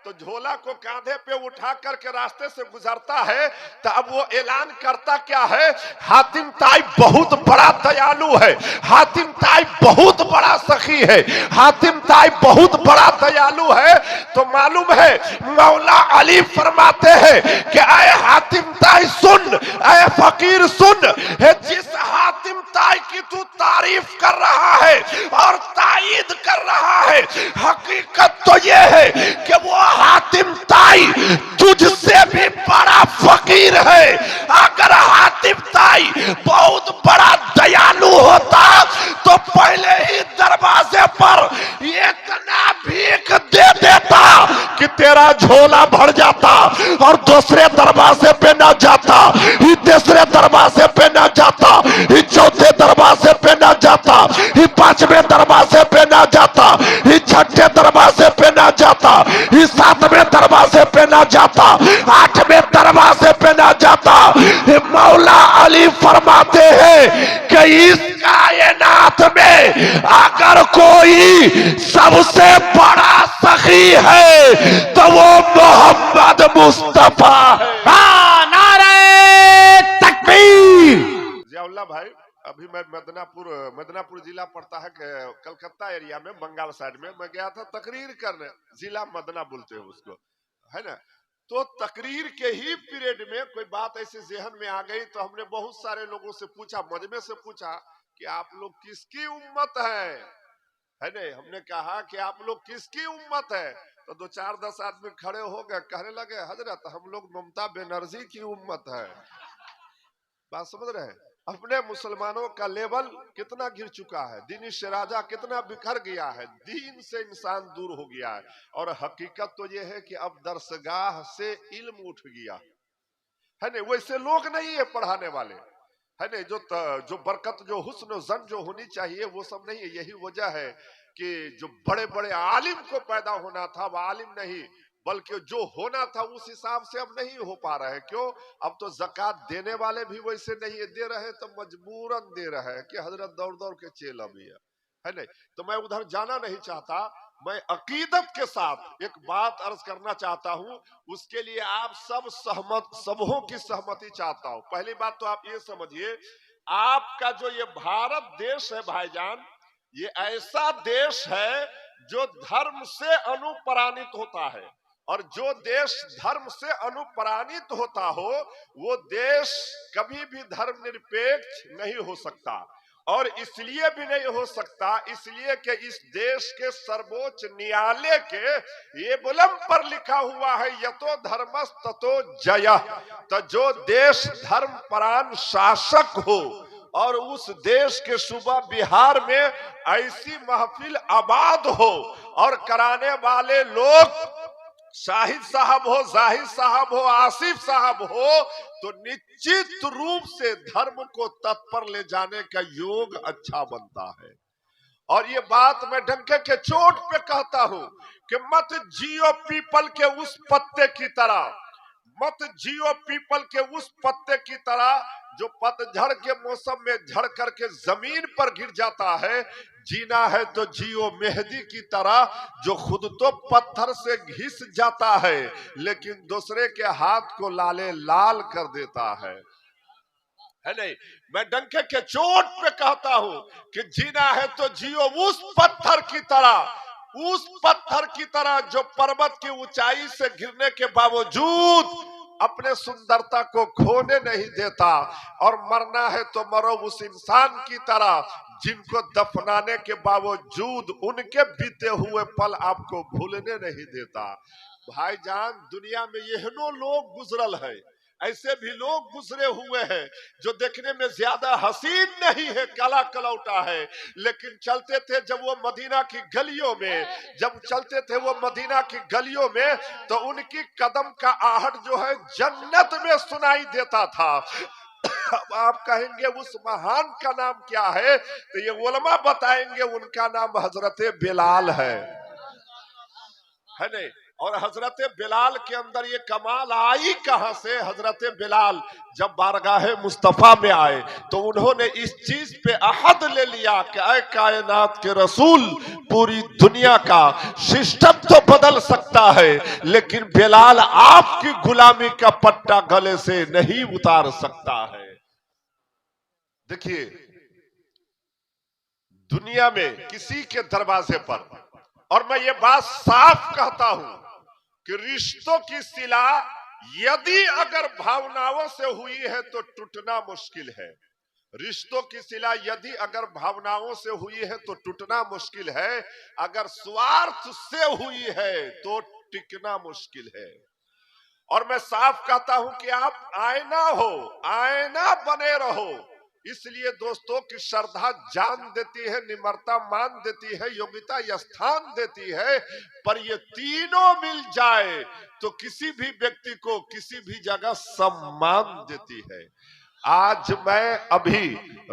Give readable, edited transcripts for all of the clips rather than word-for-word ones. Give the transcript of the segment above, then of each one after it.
तो झोला को कांधे पे उठा करके रास्ते से गुजरता है, तो अब वो ऐलान करता क्या है, हातिम ताई बहुत बड़ा दयालु है, हातिम ताई बहुत बड़ा सखी है, हातिम ताई बहुत बड़ा दयालु है। तो मालूम है मौला अली फरमाते हैं कि आए हातिम ताई सुन, आए फकीर सुन, है जिस हातिम ताई की तू तारीफ कर रहा है और तायीद कर रहा है, हकीकत तो ये है कि वो हातिम ताई तुझसे भी बड़ा फकीर है। अगर हातिम ताई बहुत बड़ा दयालु होता तो पहले ही दरवाजे पर इतना भीख दे देता कि तेरा झोला भर जाता और दूसरे दरवाजे पे न जाता, ही तीसरे दरवाजे पे न जाता, ही चौथे दरवाजे पे न जाता, ही पांचवें दरवाजे पे न जाता, ही छठे दरवाजे पे न जाता, ही सातवें दरवाजे पे न जाता, आठवें दरवाजे पे न जाता। मौला अली फरमाते हैं कि इस कायनात में अगर कोई सबसे बड़ा सखी है तो वो मोहम्मद मुस्तफा है। नारे तकबीर। जियाउल्लाह भाई, अभी मैं मदनापुर जिला पड़ता है कलकत्ता एरिया में, बंगाल साइड में मैं गया था तकरीर करने, जिला मदना बोलते हैं उसको, है ना। तो तकरीर के ही पीरियड में कोई बात ऐसे जहन में आ गई तो हमने बहुत सारे लोगों से पूछा, मजमे से पूछा कि आप लोग किसकी उम्मत है नहीं। हमने कहा कि आप लोग किसकी उम्मत है, तो 2-4-10 आदमी खड़े हो गए, कहने लगे हजरत हम लोग ममता बनर्जी की उम्मत है। बात समझ रहे हैं? अपने मुसलमानों का लेवल कितना गिर चुका है, दीन से राजा कितना बिखर गया है, दीन से इंसान दूर हो गया है। और हकीकत तो ये है कि अब दरसगाह से इल्म उठ गया है नहीं, वैसे लोग नहीं है पढ़ाने वाले, है नहीं, जो बरकत, जो हुस्न जन जो होनी चाहिए वो सब नहीं है। यही वजह है कि जो बड़े बड़े आलिम को पैदा होना था वो आलिम नहीं, बल्कि जो होना था उस हिसाब से अब नहीं हो पा रहे हैं। क्यों? अब तो ज़कात देने वाले भी वैसे नहीं दे रहे, तो मजबूरन दे रहे हैं कि हजरत दौड़ दौड़ के चेला भी है नहीं। तो मैं उधर जाना नहीं चाहता, मैं अकीदत के साथ एक बात अर्ज करना चाहता हूं, उसके लिए आप सब सबों की सहमति चाहता हूं। पहली बात तो आप ये समझिए, आपका जो ये भारत देश है भाईजान, ये ऐसा देश है जो धर्म से अनुप्राणित होता है, और जो देश धर्म से अनुप्राणित होता हो वो देश कभी भी धर्मनिरपेक्ष नहीं हो सकता। और इसलिए भी नहीं हो सकता, इसलिए कि इस देश के सर्वोच्च न्यायालय के ये बुलम पर लिखा हुआ है, यतो धर्मस ततो जयः। तो जो देश धर्मपरायण शासक हो, और उस देश के सूबा बिहार में ऐसी महफिल आबाद हो और कराने वाले लोग शाहिद साहब हो, जाहिद साहब हो, आसिफ साहब हो, तो निश्चित रूप से धर्म को तत्पर ले जाने का योग अच्छा बनता है। और ये बात मैं डंके के चोट पे कहता हूं कि मत जियो पीपल के उस पत्ते की तरह, मत जियो पीपल के उस पत्ते की तरह जो पतझड़ के मौसम में झड़ करके जमीन पर गिर जाता है। जीना है तो जियो मेहदी की तरह, जो खुद तो पत्थर से घिस जाता है लेकिन दूसरे के हाथ को लाले लाल कर देता है नहीं। मैं डंके के चोट पे कहता हूं कि जीना है तो जियो उस पत्थर की तरह, उस पत्थर की तरह जो पर्वत की ऊंचाई से गिरने के बावजूद अपने सुंदरता को खोने नहीं देता। और मरना है तो मरो उस इंसान की तरह जिनको दफनाने के बावजूद उनके बीते हुए पल आपको भूलने नहीं देता। भाईजान, दुनिया में यहनो लोग गुजरल है, ऐसे भी लोग गुजरे हुए हैं जो देखने में ज्यादा हसीन नहीं है, काला कलौटा है, लेकिन चलते थे जब वो मदीना की गलियों में, जब चलते थे वो मदीना की गलियों में, तो उनकी कदम का आहट जो है जन्नत में सुनाई देता था। अब आप कहेंगे उस महान का नाम क्या है, तो ये उलमा बताएंगे उनका नाम हजरत बिलाल है नहीं। और हजरत बिलाल के अंदर ये कमाल आई कहां से? हजरत बिलाल जब बारगाहे मुस्तफा में आए तो उन्होंने इस चीज पे अहद ले लिया कि ऐ कायनात के रसूल, पूरी दुनिया का सिस्टम तो बदल सकता है लेकिन बिलाल आपकी गुलामी का पट्टा गले से नहीं उतार सकता है। देखिए, दुनिया में किसी के दरवाजे पर, और मैं ये बात साफ कहता हूं कि रिश्तों की सिला यदि अगर भावनाओं से हुई है तो टूटना मुश्किल है। रिश्तों की सिला यदि अगर भावनाओं से हुई है तो टूटना मुश्किल है, अगर स्वार्थ से हुई है तो टिकना मुश्किल है। और मैं साफ कहता हूं कि आप आईना हो, आईना बने रहो। इसलिए दोस्तों की श्रद्धा जान देती है, निम्रता मान देती है, योग्यता स्थान देती है, पर ये तीनों मिल जाए तो किसी भी व्यक्ति को किसी भी जगह सम्मान देती है। आज मैं अभी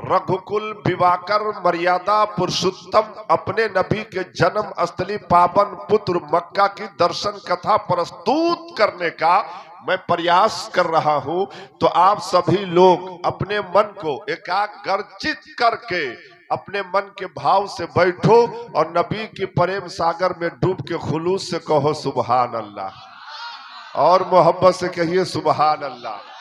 रघुकुल विवाकर मर्यादा पुरुषोत्तम अपने नबी के जन्म स्थली पावन पुत्र मक्का की दर्शन कथा प्रस्तुत करने का मैं प्रयास कर रहा हूं। तो आप सभी लोग अपने मन को एकाग्रचित करके अपने मन के भाव से बैठो और नबी के प्रेम सागर में डूब के खुलूस से कहो सुबहान अल्लाह, और मोहब्बत से कहिए सुबहान अल्लाह।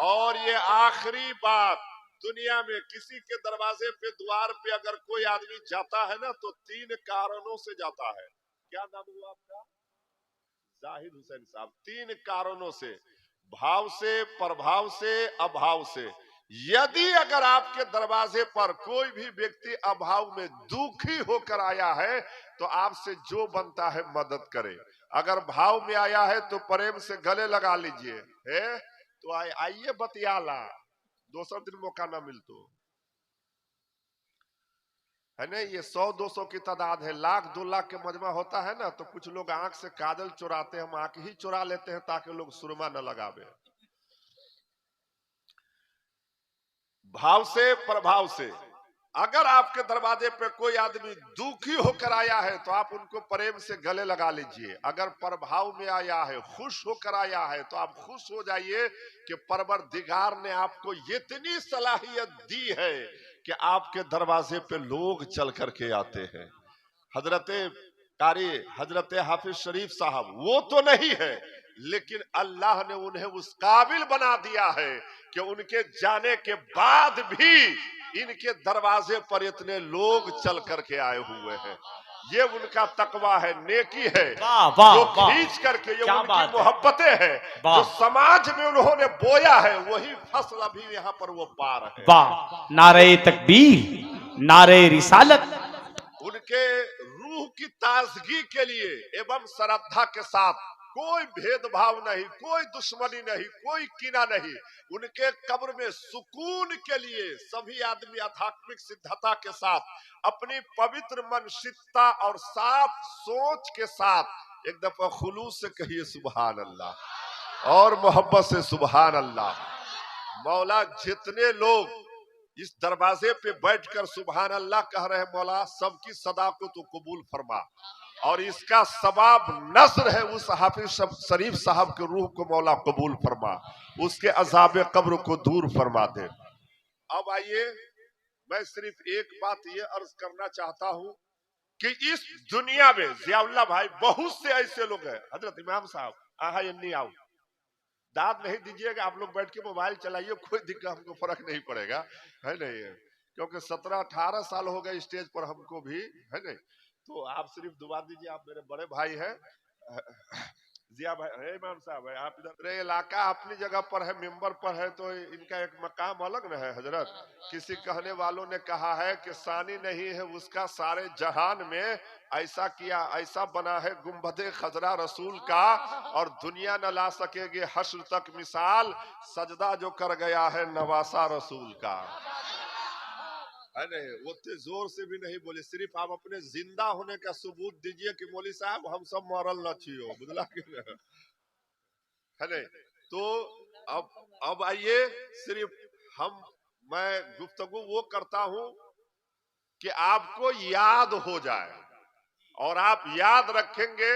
और ये आखिरी बात, दुनिया में किसी के दरवाजे पे द्वार पे अगर कोई आदमी जाता है ना तो 3 कारणों से जाता है। क्या नाम हुआ आपका? जाहिद हुसैन साहब। 3 कारणों से, भाव से, प्रभाव से, अभाव से। यदि अगर आपके दरवाजे पर कोई भी व्यक्ति अभाव में दुखी होकर आया है तो आपसे जो बनता है मदद करे। अगर भाव में आया है तो प्रेम से गले लगा लीजिए, है तो आइए बतियाला, दूसरा दिन मौका ना मिल तो, है ना। ये 100-200 की तादाद है, 1,00,000 2,00,000 के मजमा होता है ना तो कुछ लोग आंख से काजल चुराते हैं, हम आंख ही चुरा लेते हैं ताकि लोग सुरमा न लगावे। भाव से, प्रभाव से। अगर आपके दरवाजे पे कोई आदमी दुखी होकर आया है तो आप उनको प्रेम से गले लगा लीजिए। अगर प्रभाव में आया है, खुश होकर आया है तो आप खुश हो जाइए कि परवरदिगार ने आपको इतनी सलाहियत दी है कि आपके दरवाजे पे लोग चल करके आते हैं। हजरत कारी हजरत हाफिज शरीफ साहब वो तो नहीं है, लेकिन अल्लाह ने उन्हें उस काबिल बना दिया है कि उनके जाने के बाद भी इनके दरवाजे पर इतने लोग चल करके आए हुए हैं। ये उनका तकवा है, नेकी है, जो खींच करके, ये उनकी मोहब्बतें हैं, जो समाज में उन्होंने बोया है वही फसल अभी यहाँ पर वो पा रहे हैं। वाह, नारे तकबीर, नारे रिसालत। उनके रूह की ताजगी के लिए एवं श्रद्धा के साथ कोई भेदभाव नहीं, कोई दुश्मनी नहीं, कोई कीना नहीं। उनके कब्र में सुकून के लिए सभी आदमी आध्यात्मिक सिद्धता के साथ अपनी पवित्र मानसिकता और साफ सोच के साथ एक दफा खुलूस से कहिए सुबहान अल्लाह, और मोहब्बत से सुबहान अल्लाह। मौला जितने लोग इस दरवाजे पे बैठकर सुबहान अल्लाह कह रहे हैं, मौला सबकी सदा को तो कबूल फरमा, और इसका सवाब नस्र है उस हाफिज शरीफ साहब के रूह को मौला कबूल फरमा, उसके अजाब कब्र को दूर फरमा दे। अब आइए, मैं सिर्फ एक बात ये अर्ज करना चाहता हूं कि इस दुनिया में जियाउल्लाह भाई बहुत से ऐसे लोग हैं। हजरत इमाम साहब आहा नहीं आओ, दाद नहीं दीजिएगा, आप लोग बैठ के मोबाइल चलाइए, कोई दिक्कत, हमको फर्क नहीं पड़ेगा, है नहीं, क्योंकि 17-18 साल हो गए स्टेज पर हमको भी, है नहीं। तो आप सिर्फ दुआ दीजिए, आप मेरे बड़े भाई हैं जिया भाई, है इमाम साहब है, आप इधर इलाका अपनी जगह पर है, मेंबर पर है, तो इनका एक मकाम अलग न है। हजरत, किसी कहने वालों ने कहा है कि सानी नहीं है उसका सारे जहान में, ऐसा किया ऐसा बना है गुंबदे खजरा रसूल का, और दुनिया न ला सकेगी हश्र तक मिसाल, सजदा जो कर गया है नवासा रसूल का, है नहीं। उतने जोर से भी नहीं बोले, सिर्फ आप अपने जिंदा होने का सबूत दीजिए कि मौली साहब हम सब मरल न छियो, बुझला कि नहीं, है नहीं। तो अब आइए, सिर्फ मैं गुफ्तगू वो करता हूं कि आपको याद हो जाए, और आप याद रखेंगे।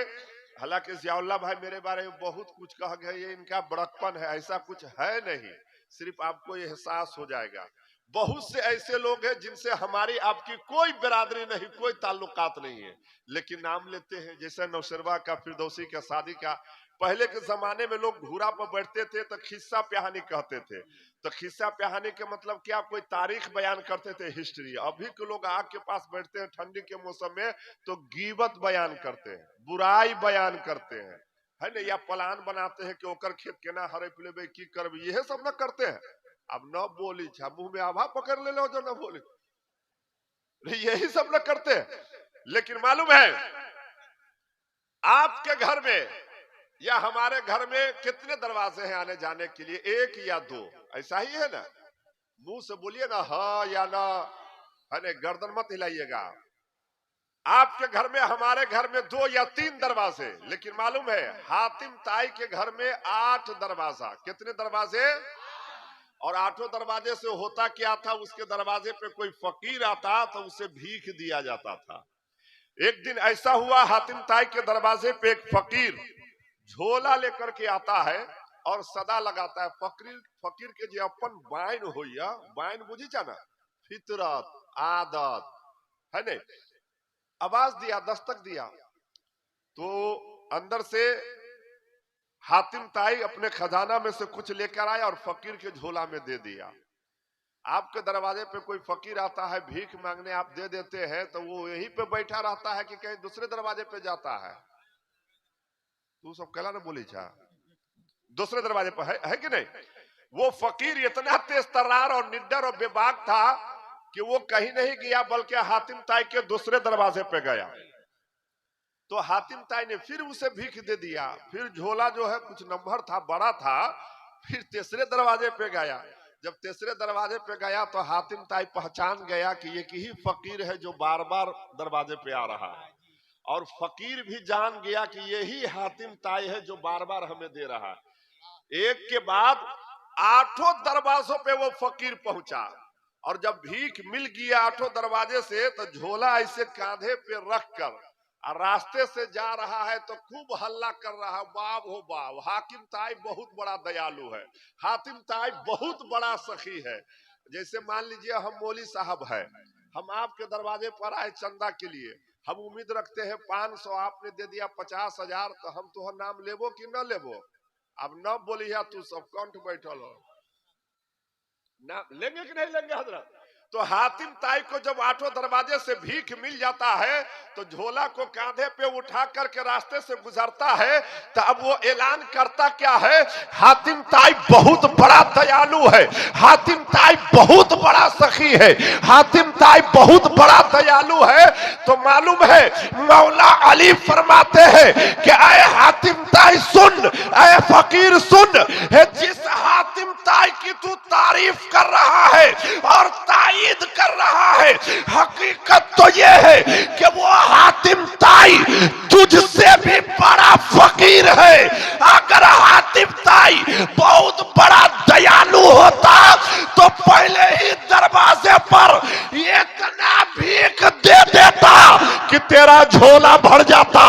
हालांकि जियाउल्लाह भाई मेरे बारे में बहुत कुछ कह गए, ये इनका बड़कपन है, ऐसा कुछ है नहीं, सिर्फ आपको ये एहसास हो जाएगा। बहुत से ऐसे लोग हैं जिनसे हमारी आपकी कोई बिरादरी नहीं, कोई ताल्लुकात नहीं है, लेकिन नाम लेते हैं। जैसे नौशरवा का, फिरदौसी का, शादी का। पहले के जमाने में लोग घूरा पर बैठते थे तो खिस्सा प्याहानी कहते थे। तो खिस्सा प्याहानी के मतलब क्या, कोई तारीख बयान करते थे, हिस्ट्री। अभी के लोग आग के पास बैठते हैं ठंडी के मौसम में तो गीबत बयान करते हैं, बुराई बयान करते हैं, है ना, या प्लान बनाते हैं कि ओकर खेत केना हरे पिलेबे की करबे, यही सब न करते हैं। अब न बोली छा, मुंह में आभा पकड़ ले लो जो न बोली, यही सब न करते हैं। लेकिन मालूम है आपके घर में या हमारे घर में कितने दरवाजे हैं आने जाने के लिए? एक या दो, ऐसा ही है ना? मुंह से बोलिए ना हाँ या ना, है ना, गर्दन मत हिलाइएगा। आपके घर में, हमारे घर में 2 या 3 दरवाजे, लेकिन मालूम है हातिम ताई के घर में 8 दरवाजा। कितने दरवाजे? और 8 दरवाजे से होता क्या था, उसके दरवाजे पे कोई फकीर आता तो उसे भीख दिया जाता था। एक दिन ऐसा हुआ, हातिम ताई के दरवाजे पे एक फकीर झोला लेकर के आता है और सदा लगाता है। फकीर के जो अपन बाइन होइया, बाइन बुझी जाना, फितरत, आदत, है ने। आवाज दिया, दस्तक दिया, तो अंदर से हातिम ताई अपने खजाना में से कुछ लेकर आया और फकीर के झोला में दे दिया। आपके दरवाजे पे कोई फकीर आता है भीख मांगने, आप दे देते हैं तो वो यहीं पे बैठा रहता है कि कहीं दूसरे दरवाजे पे जाता है? तू सब कहला ना बोली छा, दूसरे दरवाजे पर है कि नहीं? वो फकीर इतना तेज तर्रार और निडर और बेबाक था कि वो कहीं नहीं गया, बल्कि हातिम ताई के दूसरे दरवाजे पे गया। तो हातिम ताई ने फिर उसे भीख दे दिया। फिर झोला जो है कुछ नंबर था, बड़ा था। फिर तीसरे दरवाजे पे गया। जब तीसरे दरवाजे पे गया तो हातिम ताई पहचान गया कि ये ही फकीर है जो बार बार दरवाजे पे आ रहा है। और फकीर भी जान गया कि यही हातिम ताई है जो बार बार हमें दे रहा है। एक के बाद 8 दरवाजों पे वो फकीर पहुंचा। और जब भीख मिल गया 8 दरवाजे से, तो झोला ऐसे कांधे पे रख कर और रास्ते से जा रहा है तो खूब हल्ला कर रहा है, बाप हो बाप, हाकिम ताई बहुत बड़ा दयालु है, हातिम ताई बहुत बड़ा सखी है। जैसे मान लीजिए हम मौली साहब है, हम आपके दरवाजे पर आए चंदा के लिए, हम उम्मीद रखते हैं 500, आपने दे दिया 50,000, तो हम तो नाम लेबो कि न लेबो? अब न बोलिए तू सब कंठ बैठल हो, ना लेंगे कि नहीं लेंगे हजरत? तो हातिम ताई को जब 8 दरवाजे से भीख मिल जाता है तो झोला को कांधे पे उठा करके रास्ते से गुजरता है, तो अब वो ऐलान करता क्या है, हातिम ताई बहुत बड़ा दयालु है, हातिम ताई बहुत बड़ा सखी है, हातिम ताई बहुत बड़ा दयालु है। तो मालूम है मौला अली फरमाते हैं कि ऐ हातिम ताई सुन, ऐ फकीर सुन, जिस हातिम ताई की तू तारीफ कर रहा है और तायीद कर रहा है, हकीकत तो ये है कि वो हातिम ताई तुझसे भी बड़ा फकीर है। अगर हातिम ताई बहुत बड़ा दयालु होता तो पहले ही दरवाजे पर इतना भीख दे देता कि तेरा झोला भर जाता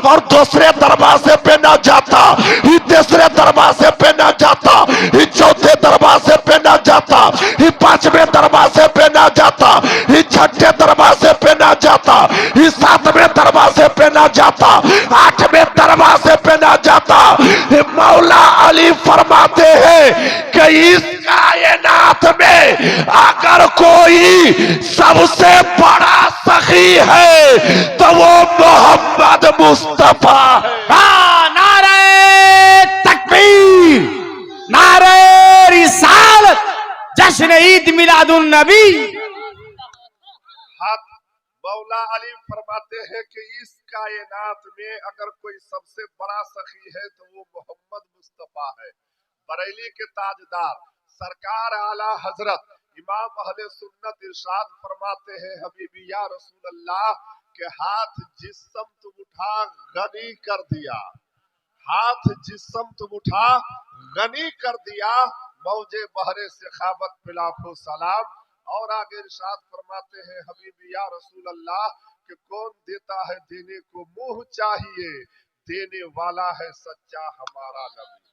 और दूसरे दरवाजे पे न जाता, ही तीसरे दरवाजे पे न जाता, ही चौथे दरवाजे पे न जाता, ही 5वें दरवाजे पे न जाता, ही 6ठे दरवाजे पे न जाता, ही 7वें दरवाजे पे न जाता, 8वें दरवाजे पे न जाता। मौला अली फरमाते हैं कि इस कायनात में अगर कोई सबसे बड़ा सखी है तो वो मोहम्मद मुस्तफा है। नारे तकबीर, नारे रिसालत, जश्न ईद मिलादुन नबी। मौला अली फरमाते हैं कि इस कायनात में अगर कोई सबसे बड़ा सखी है तो वो मोहम्मद मुस्तफा है। बरेली के ताजदार सरकार आला हजरत इमाम अहले सुन्नत इरशाद फरमाते हैं, हबीबी या रसूल अल्लाह के हाथ जिस समत उठा गनी कर दिया, हाथ जिस समत उठा गनी कर दिया, मौजे बहरे से खाबत पिलाफो सलाम। और आगे इरशाद फरमाते हैं, हबीबी या रसूल अल्लाह कि कौन देता है देने को मुंह चाहिए, देने वाला है सच्चा हमारा नबी।